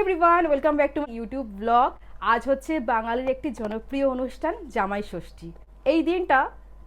Everyone, welcome back to YouTube blog. আজ হচ্ছে বাঙালির একটি জনপ্রিয় অনুষ্ঠান জামাই ষষ্ঠী। এই দিনটা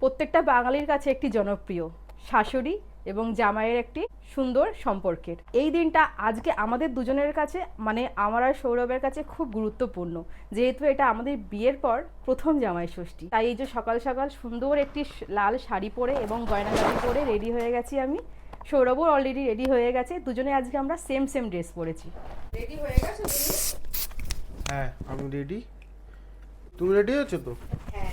প্রত্যেকটা বাঙালির কাছে একটি জনপ্রিয়, শাশুড়ি এবং জামাইয়ের একটি সুন্দর সম্পর্কের। এই দিনটা আজকে আমাদের দুজনের কাছে, মানে আমার আর সৌরভের কাছে খুব গুরুত্বপূর্ণ, যেহেতু এটা আমাদের বিয়ের পর প্রথম জামাই ষষ্ঠী। তাই এই যে সকাল সকাল সুন্দর একটি লাল শাড়ি পরে এবং গয়নাগাটি পরে রেডি হয়ে গেছি আমি। সৌরভও অলরেডি রেডি হয়ে গেছে, দুজনে আজকে আমরা সেম ড্রেস পরেছি। রেডি হয়ে গেছো তুমি? হ্যাঁ, আমি রেডি। তুমি রেডি হচ্ছ তো? হ্যাঁ,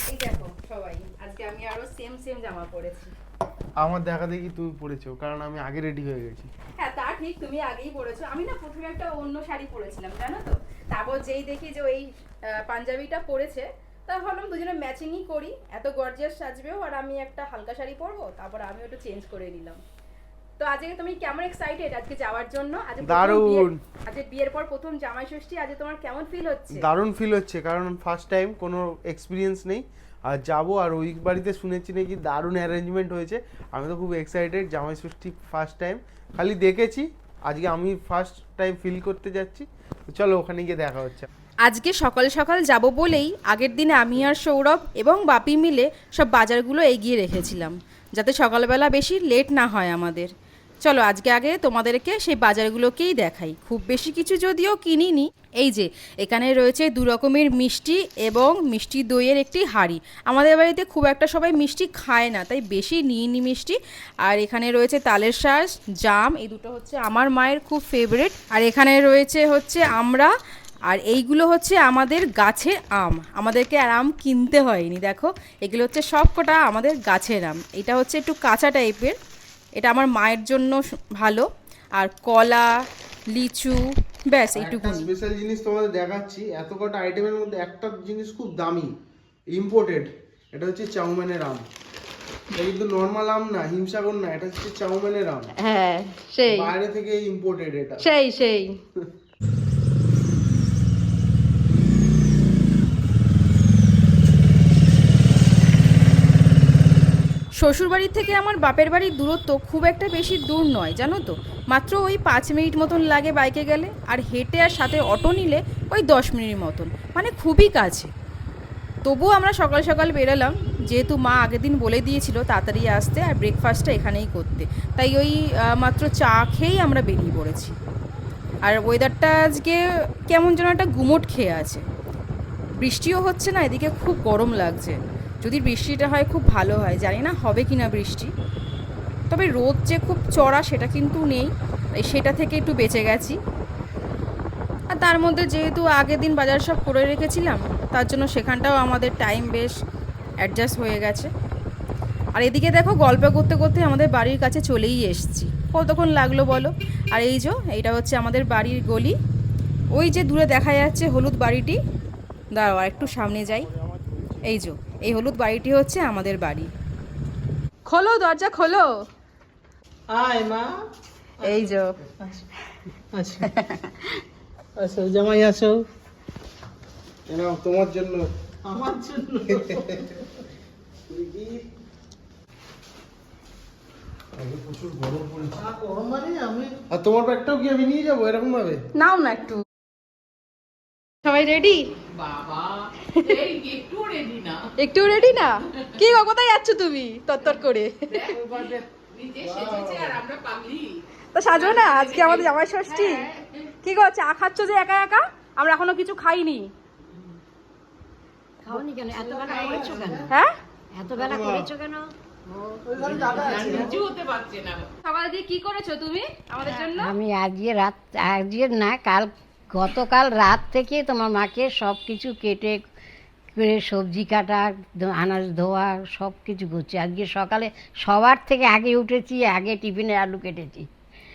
এই দেখো সবাই আজকে আমি আরো সেম জামা পরেছি। আমার দেখা দেখি তুমি পরেছো, কারণ আমি আগে রেডি হয়ে গেছি। হ্যাঁ, তা ঠিক, তুমি আগেই পরেছো। আমি না প্রথমে একটা অন্য শাড়ি পরেছিলাম, জানো তো। তারপর যেই দেখি যে ওই পাঞ্জাবিটা পরেছে, তা ভাবলাম দুজনে ম্যাচিংই করি, এত গর্জিয়াস সাজবেও আর আমি একটা হালকা শাড়ি পরবো, তারপর আমি একটু চেঞ্জ করে নিলাম। তো আজকে তুমি কেমন এক্সাইটেড আজকে যাওয়ার জন্য? দারুণ। আজকে বিয়ের পর প্রথম জামাই ষষ্ঠী, আজকে তোমার কেমন ফিল হচ্ছে? দারুণ ফিল হচ্ছে, কারণ ফার্স্ট টাইম, কোনো এক্সপিরিয়েন্স নেই। আর যাবো, আর ওই বাড়িতে শুনেছি নাকি দারুণ অ্যারেঞ্জমেন্ট হয়েছে। আমি তো খুব এক্সাইটেড, জামাই ষষ্ঠী ফার্স্ট টাইম, খালি দেখেছি, আজকে আমি ফার্স্ট টাইম ফিল করতে যাচ্ছি। চলো ওখানে গিয়ে দেখা হচ্ছে। আজকে সকাল সকাল যাব বলেই আগের দিনে আমি আর সৌরভ এবং বাপি মিলে সব বাজারগুলো এগিয়ে রেখেছিলাম, যাতে সকালবেলা বেশি লেট না হয় আমাদের। চলো আজকে আগে তোমাদেরকে সেই বাজারগুলোকেই দেখাই। খুব বেশি কিছু যদিও কিনিনি। এই যে এখানে রয়েছে 2 রকমের মিষ্টি এবং মিষ্টি দইয়ের একটি হাঁড়ি। আমাদের বাড়িতে খুব একটা সবাই মিষ্টি খায় না, তাই বেশি নিইনি মিষ্টি। আর এখানে রয়েছে তালের শাঁস, জাম, এই দুটো হচ্ছে আমার মায়ের খুব ফেভারিট। আর এখানে রয়েছে হচ্ছে আমরা, আর এইগুলো হচ্ছে আমাদের গাছের আম। আমাদেরকে আর আম কিনতে হয়নি, দেখো এগুলো হচ্ছে সব কটা আমাদের গাছের আম। এটা হচ্ছে একটু কাঁচা টাইপের, এটা আমার মায়ের জন্য ভালো। আর কলা, লিচু, ব্যাস এইটুকু। স্পেশাল জিনিস তোমাদের দেখাচ্ছি। এত কটা আইটেমের মধ্যে একটা জিনিস খুব দামি, ইম্পোর্টেড। এটা হচ্ছে চাউমিনের আম। এটা কিন্তু নরমাল আম না, হিমসাগর না, এটা হচ্ছে চাউমিনের আম। হ্যাঁ, সেই বাইরে থেকে ইম্পোর্টেড এটা। সেই শ্বশুরবাড়ির থেকে আমার বাপের বাড়ির দূরত্ব খুব একটা বেশি দূর নয়, জানো তো। মাত্র ওই 5 মিনিট মতন লাগে বাইকে গেলে, আর হেঁটে আর সাথে অটো নিলে ওই 10 মিনিট মতন, মানে খুবই কাছে। তবুও আমরা সকাল সকাল বেরোলাম, যেহেতু মা আগের দিন বলে দিয়েছিল তাড়াতাড়ি আসতে আর ব্রেকফাস্টটা এখানেই করতে। তাই ওই মাত্র চা খেয়েই আমরা বেরিয়ে পড়েছি। আর ওয়েদারটা আজকে কেমন যেন একটা গুমোট খেয়ে আছে। বৃষ্টিও হচ্ছে না, এদিকে খুব গরম লাগছে। যদি বৃষ্টিটা হয় খুব ভালো হয়, জানি না হবে কি না বৃষ্টি। তবে রোদ যে খুব চড়া সেটা কিন্তু নেই, তাই সেটা থেকে একটু বেঁচে গেছি। আর তার মধ্যে যেহেতু আগের দিন বাজার সব করে রেখেছিলাম, তার জন্য সেখানটাও আমাদের টাইম বেশ অ্যাডজাস্ট হয়ে গেছে। আর এদিকে দেখো গল্প করতে করতে আমাদের বাড়ির কাছে চলেই এসেছি। কতক্ষণ লাগলো বলো? আর এই যে এইটা হচ্ছে আমাদের বাড়ির গলি। ওই যে দূরে দেখা যাচ্ছে হলুদ বাড়িটি, দাঁড়াও আর একটু সামনে যাই। এই যে এই হলুদ বাড়িটি হচ্ছে আমাদের বাড়ি। খোলো, দরজা খোলো। আয় মা। এই যে আচ্ছা আচ্ছা, জামাই আসো। এনাও তোমার জন্য। আমার জন্য? প্রচুর গরম পড়েছে। গরম মানে আমি আর তোমার ব্যাগটাও কি আমি নিয়ে যাবো এরকম ভাবে? নাও না একটু। সবাই রেডি? বাবা এই একটু রেডি না? কি গো, কোথায় যাচ্ছ তুমি তত্তর করে? নিজে সেজেছে আর আমরা পাগলি। তো সাজো না, আজকে আমাদের জামাই ষষ্ঠী। কি গো, চা খাচ্ছ যে একা একা? আমরা এখনো কিছু খাইনি। খাওনি কেন? এত বেলা করেছো কেন? হ্যাঁ, এত বেলা করেছো কেন? নিজে হতে পারছে না। সকালে দিয়ে কি করেছো তুমি আমাদের জন্য? আমি আজকে না, গতকাল রাত থেকে তোমার মাকে সব কিছু কেটে করে সবজি কাটা, আনাজ ধোয়া সব কিছু করছি। আজকে সকালে সবার থেকে আগে উঠেছি, আগে টিফিনের আলু কেটেছি।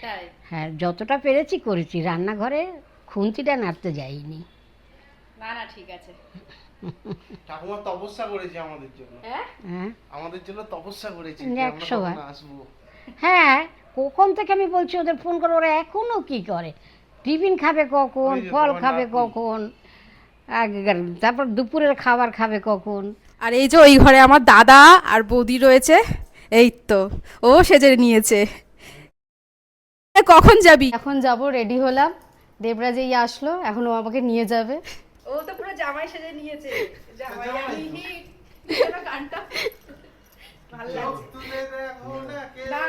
তাই? হ্যাঁ, যতটা পেরেছি করেছি। রান্নাঘরে খুন্তিটা নাড়তে যাইনি। না না, ঠিক আছে। ঠাকুমা তপস্যা করেছে আমাদের জন্য। হ্যাঁ, হ্যাঁ আমাদের জন্য তপস্যা করেছে, 100 বার। আসবো। হ্যাঁ, কখন থেকে আমি বলছি ওদের ফোন করে, ওরা এখনো কি করে, টিফিন খাবে কখন, ওই যে ফল তোমার খাবে নাতি। কখন, তারপর দুপুরের খাবার খাবে কখন। আর এই যে ওই ঘরে আমার দাদা আর বৌদি রয়েছে। এই তো ও সেজে নিয়েছে। কখন যাবি? এখন যাব, রেডি হলাম। দেবরাজ এই আসলো, এখন ও আমাকে নিয়ে যাবে। ও তো পুরো জামাই সেজে নিয়েছে, জামাই আমি হিট গানটা ভালো লাগছে না।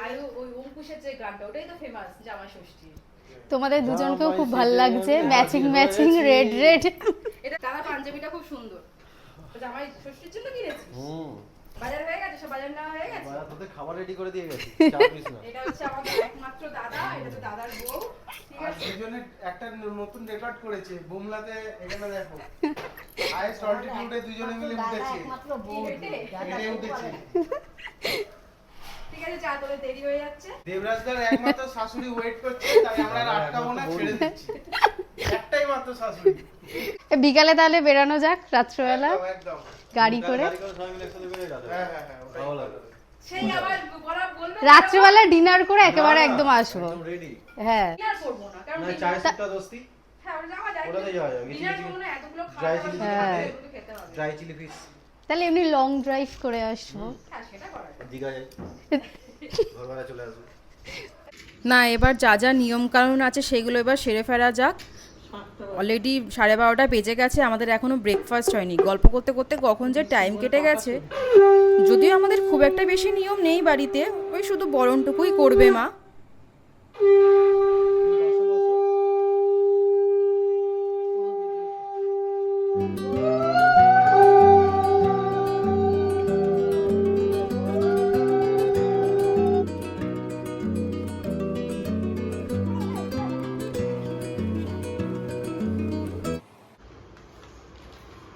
আর ওই অঙ্কুশের যে গানটা, ওটাই তো ফেমাস জামাই ষষ্ঠী। তোমাদের দুজনকেও খুব ভালো লাগছে, ম্যাচিং ম্যাচিং রেড রেড। এটা দাদা পাঞ্জাবিটা খুব সুন্দর, জামাই ষষ্ঠীর জন্য কিনেছি। বাজার হয়ে গেছে, সব বাজার নেওয়া হয়ে গেছে, বাজার থেকে খাবার রেডি করে দিয়ে গেছি। এটা হচ্ছে আমাদের একমাত্র দাদা, এটা তো দাদার বউ, ঠিক আছে। দুজনে একটা নতুন রেকর্ড করেছে বুমলাতে, এখানে দেখো হাইয়েস্ট অল্টিটিউডে দুজনে মিলে উঠেছে, হেঁটে উঠেছে। ঠিক আছে, চা তোলে দেরি হয়ে যাচ্ছে। দেবরাজদার একমাত্র শাশুড়ি ওয়েট করছে, তাই আমরা আর আটকাবো না, ছেড়ে দিচ্ছি। একটাই মাত্র শাশুড়ি। বিকালে তাহলে বেরানো যাক, রাত্রবেলা একদম, একদম। গাড়ি করে। হ্যাঁ, ভালো লাগে। সেই আবার বলা বলবে রাত্রিবেলা ডিনার করে একেবারে একদম আসবো। হ্যাঁ, ডিনার করবো না, কারণ চায়ের সুটটা দোস্তি, হ্যাঁ ওটা যাওয়া যায়, ওটাতে যাওয়া যাবে। ডিনার করবো না, এতগুলো ড্রাই খাওয়া চিলি হ্যাঁ। এগুলো খেতে হবে। ড্রাই চিলি ফিশ তাহলে এমনি লং ড্রাইভ করে আসবো। হ্যাঁ সেটা করা যায়। দীঘা যাই, ঘরবেলা চলে আসবো। না, এবার যা যা নিয়ম কানুন আছে সেগুলো এবার সেরে ফেলা যাক। অলরেডি 12:30 বেজে গেছে, আমাদের এখনো ব্রেকফাস্ট হয়নি। গল্প করতে করতে কখন যে টাইম কেটে গেছে। যদিও আমাদের খুব একটা বেশি নিয়ম নেই বাড়িতে, ওই শুধু বরণটুকুই করবে মা।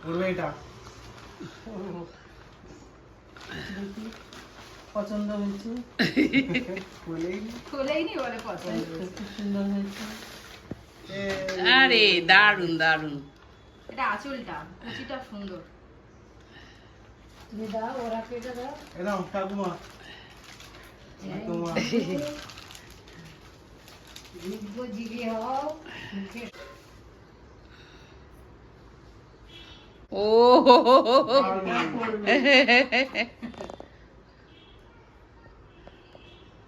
করবে এটা পছন্দ হয়েছে, খোলেইনি বলে পছন্দ। সুন্দর হয়েছে। আরে দারুন দারুন। এটা আঁচলটা, কুচিটা সুন্দর। এরকম ঠাকুমা তোমার ও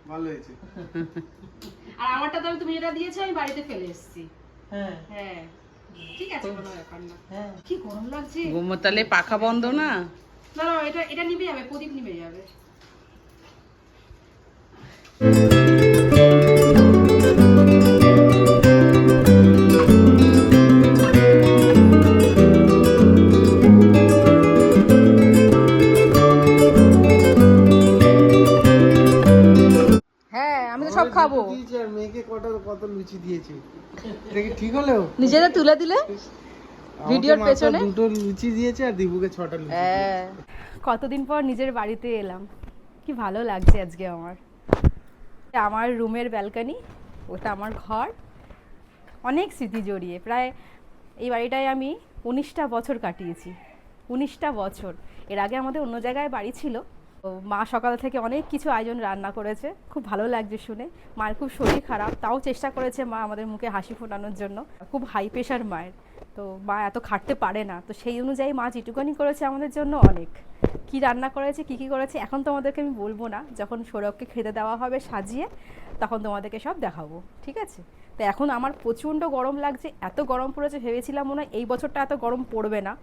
ভালো হয়েছে। আর আমারটা তো তুমি যেটা দিয়েছো আমি বাড়িতে ফেলে এসেছি। হ্যাঁ হ্যাঁ ঠিক আছে, কোনো ব্যাপার না। হ্যাঁ কি গরম লাগছে। গোমতালে পাখা বন্ধ না? না না, এটা এটা নিভে যাবে, প্রদীপ নিভে যাবে। হ্যাঁ আমি তো সব খাবো। দিয়েছে আর মেয়েকে কত লুচি দিয়েছে, এটা কি ঠিক হলো? নিজেরা তুলে দিলে ভিডিওর আমাকে মাত্র পেছনে। দুটো লুচি দিয়েছে আর দিবুকে 6টা লুচি দিয়েছে। হ্যাঁ, কতদিন পর নিজের বাড়িতে এলাম, কি ভালো লাগছে আজকে আমার। আমার রুমের ব্যালকনি, ওটা আমার ঘর, অনেক স্মৃতি জড়িয়ে। প্রায় এই বাড়িটায় আমি 19টা বছর কাটিয়েছি, 19টা বছর। এর আগে আমাদের অন্য জায়গায় বাড়ি ছিল। তো মা সকাল থেকে অনেক কিছু আয়োজন রান্না করেছে, খুব ভালো লাগছে শুনে। মায়ের খুব শরীর খারাপ, তাও চেষ্টা করেছে মা আমাদের মুখে হাসি ফোটানোর জন্য। খুব হাই প্রেশার মায়ের, তো মা এত খাটতে পারে না, তো সেই অনুযায়ী মা যেটুকুনি করেছে আমাদের জন্য অনেক। কি রান্না করেছে, কি কি করেছে এখন তোমাদেরকে আমি বলবো না, যখন সৌরভকে খেতে দেওয়া হবে সাজিয়ে, তখন তোমাদেরকে সব দেখাবো, ঠিক আছে? তো এখন আমার প্রচণ্ড গরম লাগছে, এত গরম পড়েছে, ভেবেছিলাম মনে হয় এই বছরটা এত গরম পড়বে না,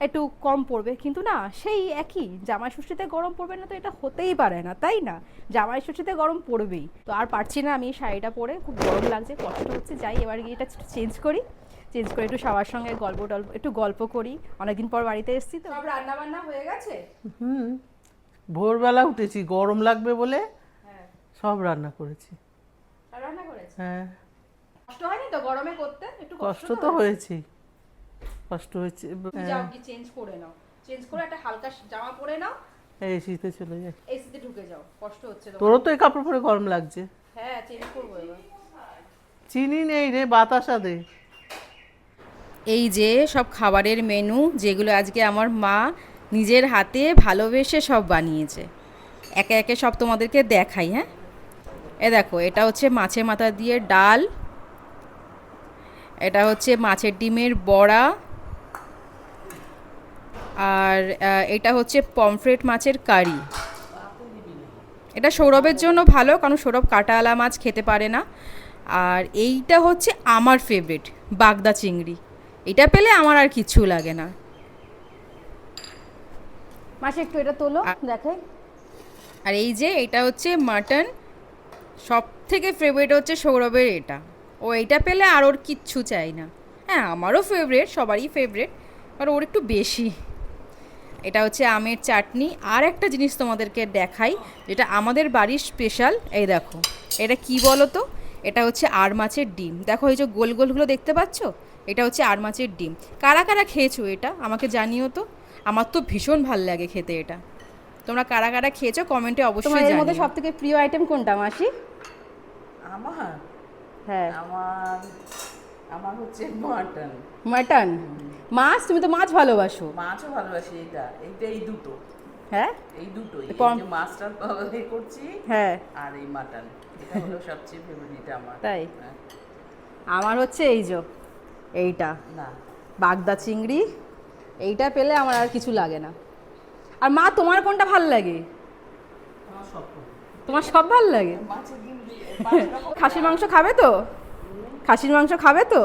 একটু কম পড়বে, কিন্তু না, সেই একই। জামাই ষষ্ঠীতে গরম পড়বে না তো এটা হতেই পারে না, তাই না? জামাই ষষ্ঠীতে গরম পড়বেই। তো আর পারছি না আমি শাড়িটা পরে, খুব গরম লাগছে, কষ্ট হচ্ছে। যাই এবার গিয়ে এটা চেঞ্জ করে একটু সবার সঙ্গে একটু গল্প করি, অনেকদিন পর বাড়িতে এসেছি তো। সব রান্না বান্না হয়ে গেছে? ভোরবেলা উঠেছি, গরম লাগবে বলে হ্যাঁ, সব রান্না করেছি। সব রান্না করেছে। হ্যাঁ, কষ্ট হয়নি তো গরমে করতে? একটু কষ্ট তো হয়েছে, কষ্ট হয়েছে। তুমি যাও কি চেঞ্জ করে নাও, চেঞ্জ করে একটা হালকা জামা পরে নাও, এই শীতে চলে যায়। এসিতে ঢুকে যাও, কষ্ট হচ্ছে তো। তোরও তো এই কাপড় পরে গরম লাগছে। হ্যাঁ, চেঞ্জ করবো এবার। চিনি নেই রে, বাতাসা দে। এই যে সব খাবারের মেনু, যেগুলো আজকে আমার মা নিজের হাতে ভালোবেসে সব বানিয়েছে, একে একে সব তোমাদেরকে দেখাই। হ্যাঁ, এ দেখো, এটা হচ্ছে মাছের মাথা দিয়ে ডাল, এটা হচ্ছে মাছের ডিমের বড়া, আর এটা হচ্ছে পমফ্রেট মাছের কারি। এটা সৌরভের জন্য ভালো, কারণ সৌরভ কাঁটাওয়ালা মাছ খেতে পারে না। আর এইটা হচ্ছে আমার ফেভারিট বাগদা চিংড়ি, এটা পেলে আমার আর কিচ্ছু লাগে না। মাসি একটু এটা তোলো দেখাই। আর এই যে এটা হচ্ছে মাটন, সব থেকে ফেভারিট হচ্ছে সৌরভের এটা, ও এইটা পেলে আর ওর কিচ্ছু চাই না। হ্যাঁ আমারও ফেভারিট, সবারই ফেভারিট, আর ওর একটু বেশি। এটা হচ্ছে আমের চাটনি। আর একটা জিনিস তোমাদেরকে দেখাই যেটা আমাদের বাড়ির স্পেশাল, এই দেখো এটা কি বলো তো, এটা হচ্ছে আর মাছের ডিম। দেখো এই যে গোল গোলগুলো দেখতে পাচ্ছ, এটা হচ্ছে আর মাছের ডিম। কারা কারা খেয়েছো এটা আমাকে জানিও তো, আমার তো ভীষণ ভাল লাগে খেতে এটা। তোমরা কারা কারা খেয়েছো কমেন্টে তোমার অবশ্যই এর মধ্যে জানিও। সব থেকে প্রিয় আইটেম কোনটা মাসি? আমার হ্যাঁ আমার আমার হচ্ছে মাটন। মাটন। মাছ, তুমি তো মাছ ভালোবাসো। মাছও ভালোবাসি, এই দুটো, হ্যাঁ এই দুটোই, এই কম- যে মাছটা করছি হ্যাঁ আর এই মাটন, এটা হলো সবচেয়ে ফেভারিট আমার। তাই? হ্যাঁ। আমার হচ্ছে এই যে এইটা না, বাগদা চিংড়ি, এইটা পেলে আমার আর কিছু লাগে না। আর মা তোমার কোনটা ভাল লাগে? আমার সব তোমার সব ভাল লাগে? মাছের ডিম দিয়ে মাছটা খাসির মাংস খাবে তো? খাসির মাংস খাবে তো?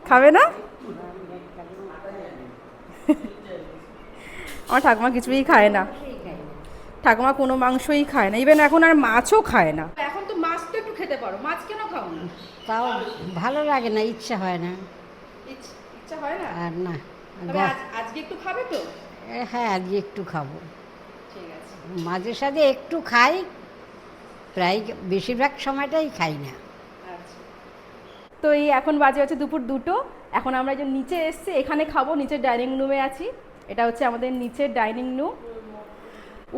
খাবে না? আমার ঠাকুমা কিছুই খায় না, ঠাকুমা কোনো মাংসই খায় না, ইভেন এখন আর মাছও খায় না। এখন তো মাছ তো একটু খেতে পারো, মাছ কেন খাও না? তাও ভালো লাগে না, ইচ্ছা হয় না। ইচ্ছা হয় না? আর না, তবে আজকে একটু খাবে তো? হ্যাঁ আজকে একটু খাবো, ঠিক আছে। মাঝে সাঝে একটু খাই, প্রায় বেশিরভাগ সময়টাই খাই না। আচ্ছা। তো এই এখন বাজে হচ্ছে দুপুর 2টো। এখন আমরা যে নিচে এসছি এখানে খাবো, নিচের ডাইনিং রুমে আছি। এটা হচ্ছে আমাদের নিচের ডাইনিং রুম।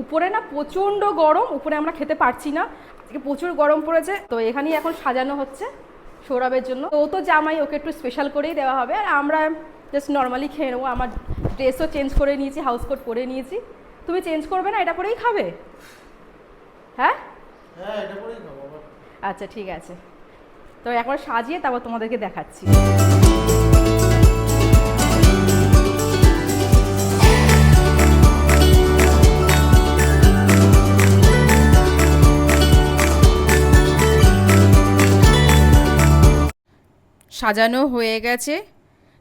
উপরে না প্রচণ্ড গরম, উপরে আমরা খেতে পারছি না, আজকে প্রচুর গরম পড়েছে। তো এখানেই এখন সাজানো হচ্ছে সৌরভের জন্য। তো ও তো জামাই, ওকে একটু স্পেশাল করেই দেওয়া হবে, আর আমরা জাস্ট নর্মালি খেয়ে নেবো। আমার ড্রেসও চেঞ্জ করে নিয়েছি, হাউস কোট পরে নিয়েছি। তুমি চেঞ্জ করবে না, এটা পরেই খাবে? হ্যাঁ হ্যাঁ এটা করেই খাবো আবার। আচ্ছা ঠিক আছে, তো একবার সাজিয়ে তারপর তোমাদেরকে দেখাচ্ছি। সাজানো হয়ে গেছে,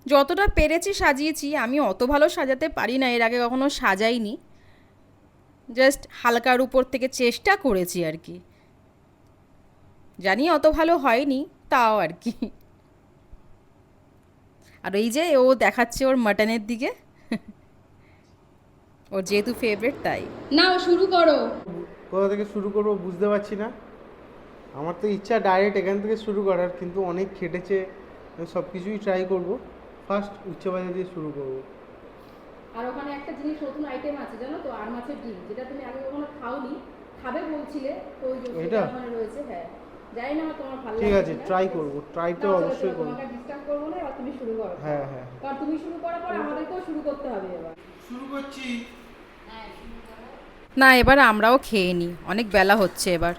যতটা পেরেছি সাজিয়েছি। আমি অত ভালো সাজাতে পারি না, এর আগে কখনো সাজাইনি, জাস্ট হালকার উপর থেকে চেষ্টা করেছি আর কি। জানি অত ভালো হয়নি, তাও আর কি। আর এই যে ও দেখাচ্ছে ওর মাটনের দিকে, ওর যেহেতু ফেভারিট তাই। নাও শুরু করো। কোথা থেকে শুরু করবো বুঝতে পারছি না। আমার তো ইচ্ছা ডাইরেক্ট এখান থেকে শুরু করার, কিন্তু অনেক খেটেছে, সব কিছুই ট্রাই করবো। ফার্স্ট উচ্চ বাজার দিয়ে শুরু করবো। আর ওখানে একটা জিনিস নতুন আইটেম আছে জানো তো, আর মাছের ডিম, যেটা তুমি আগে কখনো খাওনি, খাবে বলছিলে, তো ওই যে এটা? ওখানে রয়েছে। হ্যাঁ জানি না তোমার ভালো ঠিক লাগে আছে, কিনা। ট্রাই করবো, ট্রাই তো না, চলো, অবশ্যই চলো, করবো। তোমাকে ডিস্টার্ব করবো না, এবার তুমি শুরু করো। হ্যাঁ হ্যাঁ কারণ তুমি শুরু করার পর আমাদেরকেও শুরু করতে হবে এবার। শুরু করছি। না এবার আমরাও খেয়ে নিই, অনেক বেলা হচ্ছে এবার।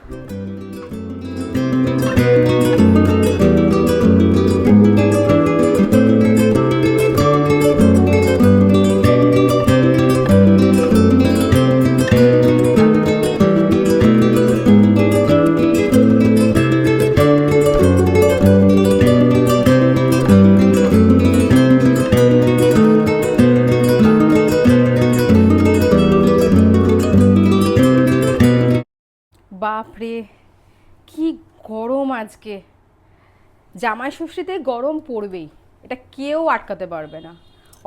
বাপরে কি গরম আজকে! জামাই ষষ্ঠীতে গরম পড়বেই, এটা কেউ আটকাতে পারবে না।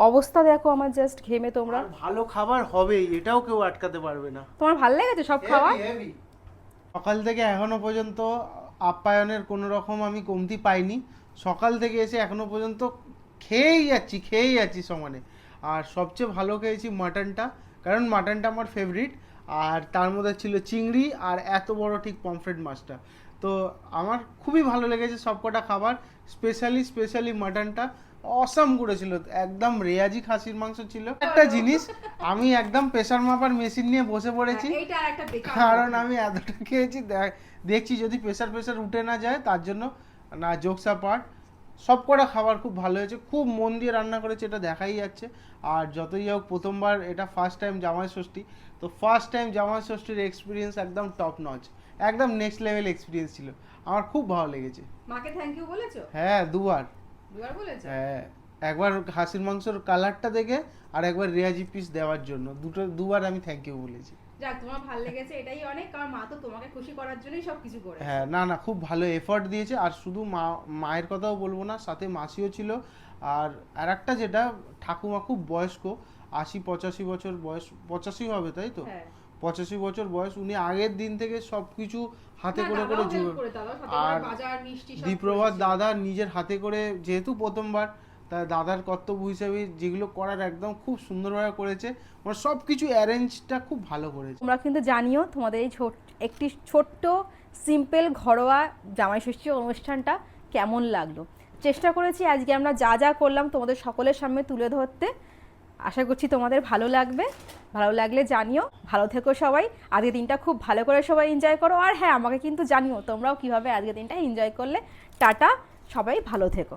অবস্থা দেখো আমার, জাস্ট ঘেমে তোমরা। আর ভালো খাবার হবেই, এটাও কেউ আটকাতে পারবে না। তোমার ভালো লেগেছে সব খাওয়া? সকাল থেকে এখনো পর্যন্ত আপ্যায়নের কোনো রকম আমি কমতি পাইনি। সকাল থেকে এসে এখনো পর্যন্ত খেয়েই যাচ্ছি সমানে। আর সবচেয়ে ভালো খেয়েছি মাটনটা, কারণ মাটনটা আমার ফেভারিট। আর তার মধ্যে ছিল চিংড়ি আর এত বড় ঠিক পমফ্রেট মাছটা। তো আমার খুবই ভালো লেগেছে সবকটা খাবার, স্পেশালি মাটনটা অসাম করেছিল, একদম রেয়াজি খাসির মাংস ছিল। একটা জিনিস, আমি একদম প্রেশার মাপার মেশিন নিয়ে বসে পড়েছি, এইটা একটা বেকার। কারণ আমি এতটা খেয়েছি, দেখছি যদি প্রেশার উঠে না যায়, তার জন্য না জোকস অ্যাপার্ট সব কটা খাবার খুব ভালো হয়েছে, খুব মন দিয়ে রান্না করেছে, এটা দেখাই যাচ্ছে। আর যতই হোক প্রথমবার, এটা ফার্স্ট টাইম জামাই ষষ্ঠী, তো ফার্স্ট টাইম জামাই ষষ্ঠীর এক্সপিরিয়েন্স একদম টপ নচ, একদম নেক্সট লেভেল এক্সপিরিয়েন্স ছিল, আমার খুব ভালো লেগেছে। মাকে থ্যাংক ইউ বলেছো? হ্যাঁ, দুবার। দুবার বলেছো? হ্যাঁ, একবার খাসির মাংসর কালারটা দেখে আর একবার রেয়াজি পিস দেওয়ার জন্য, দুবার আমি থ্যাংক ইউ বলেছি। যাক, তোমার ভালো লেগেছে এটাই অনেক, কারণ মা তো তোমাকে খুশি করার জন্যই সব কিছু করে। হ্যাঁ, না না, খুব ভালো এফর্ট দিয়েছে। আর শুধু মায়ের কথাও বলবো না, সাথে মাসিও ছিল। আর একটা যেটা, ঠাকুমা খুব বয়স্ক, ৮০-৮৫ বছর বয়স, ৮৫ হবে তাই তো? হ্যাঁ। ৮৫ বছর বয়স। উনি আগের দিন থেকে সবকিছু হাতে না, করে দাদাও করে help করে, দাদাও সাথে আর করে বাজার, মিষ্টি সব দীপ্রভাত করেছে। দাদা নিজের হাতে করে, যেহেতু প্রথমবার, তাই দাদার কর্তব্য হিসেবে যেগুলো করার একদম খুব সুন্দরভাবে করেছে, মানে সব কিছু অ্যারেঞ্জটা খুব ভালো করেছে। তোমরা কিন্তু জানিও তোমাদের এই একটি ছোট্ট সিম্পল ঘরোয়া জামাই ষষ্ঠী অনুষ্ঠানটা কেমন লাগলো। চেষ্টা করেছি আজকে আমরা যা যা করলাম তোমাদের সকলের সামনে তুলে ধরতে। আশা করছি তোমাদের ভালো লাগবে। ভালো লাগলে জানিও। ভালো থেকো সবাই। আজকের দিনটা খুব ভালো করে সবাই এনজয় করো। আর হ্যাঁ, আমাকে কিন্তু জানিও তোমরাও কীভাবে আজকের দিনটা এনজয় করলে। টাটা, সবাই ভালো থেকো।